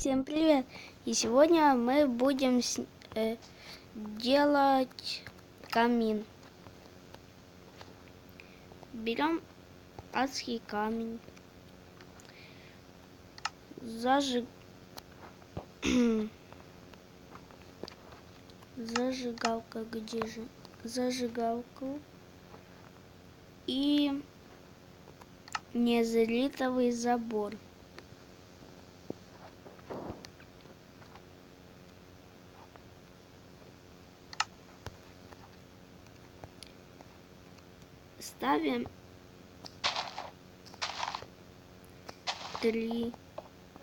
Всем привет! И сегодня мы будем делать камин. Берем адский камень, зажигалка, где же? Зажигалку и незритовый забор. Ставим 3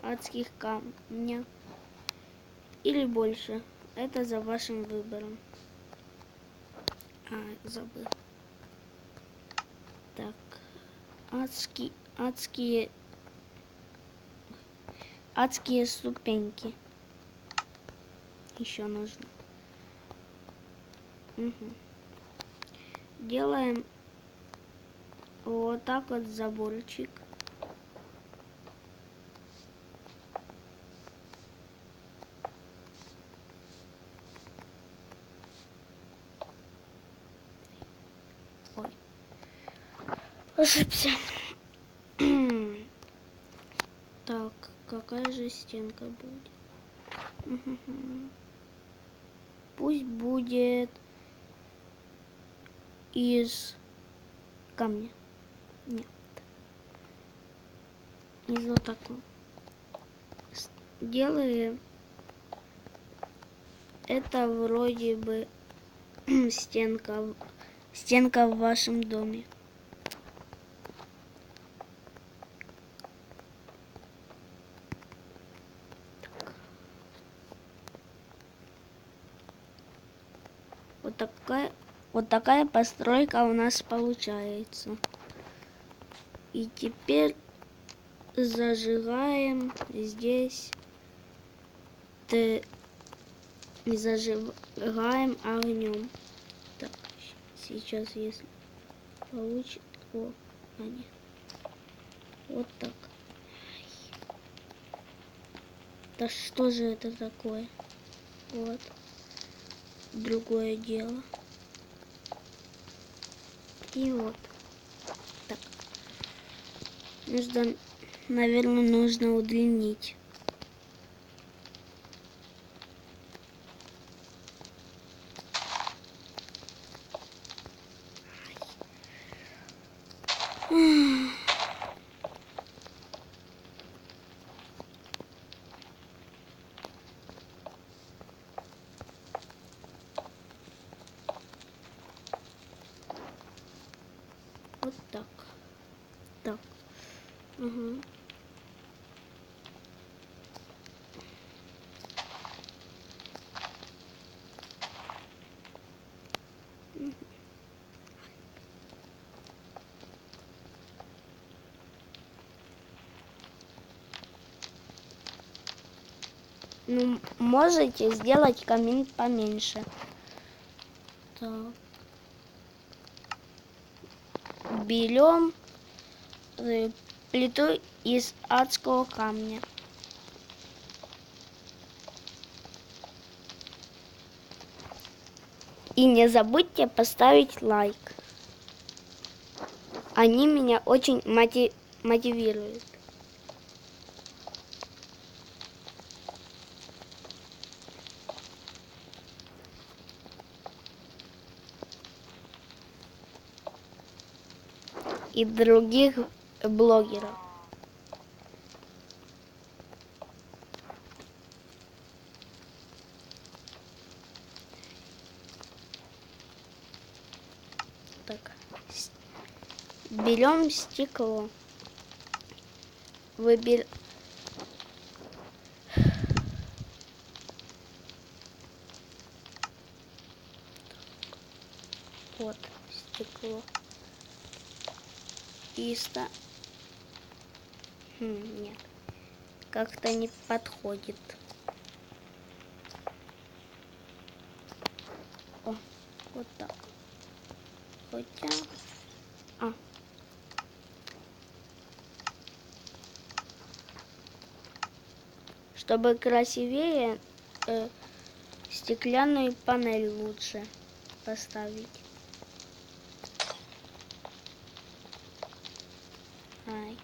адских камня или больше. Это за вашим выбором. Забыл. Так, адские ступеньки. Еще нужно. Делаем вот так вот заборчик. Ой, ошибся. Так, какая же стенка будет? Пусть будет из камня. Нет. Из вот такого. Делаем. Это вроде бы стенка в вашем доме. Вот такая постройка у нас получается. И теперь зажигаем здесь, зажигаем огнем. Так, сейчас если получится, нет. Вот так. Да что же это такое? Вот. Другое дело. И вот. Так. Наверное, нужно удлинить. Вот так. Так. Угу. Ну, можете сделать камин поменьше. Так. Берем плиту из адского камня. И не забудьте поставить лайк. Они меня очень мотивируют. И других блогеров. Так. Берем стекло. Вот стекло. Нет, как-то не подходит. О, вот так. Хотя... чтобы красивее, стеклянную панель лучше поставить. Ай,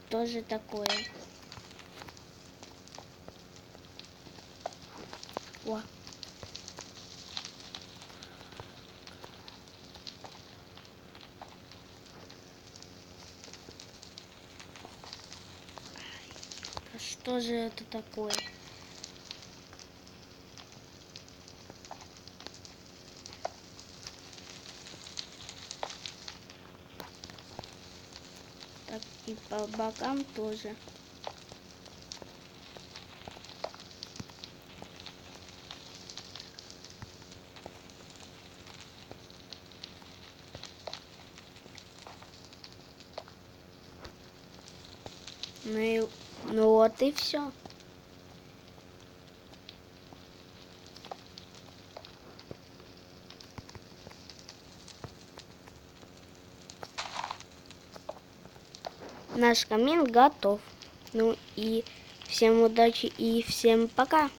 что же такое? О. А что же это такое? Так, и по бокам тоже. Ну вот и все. Наш камин готов. Ну и всем удачи и всем пока.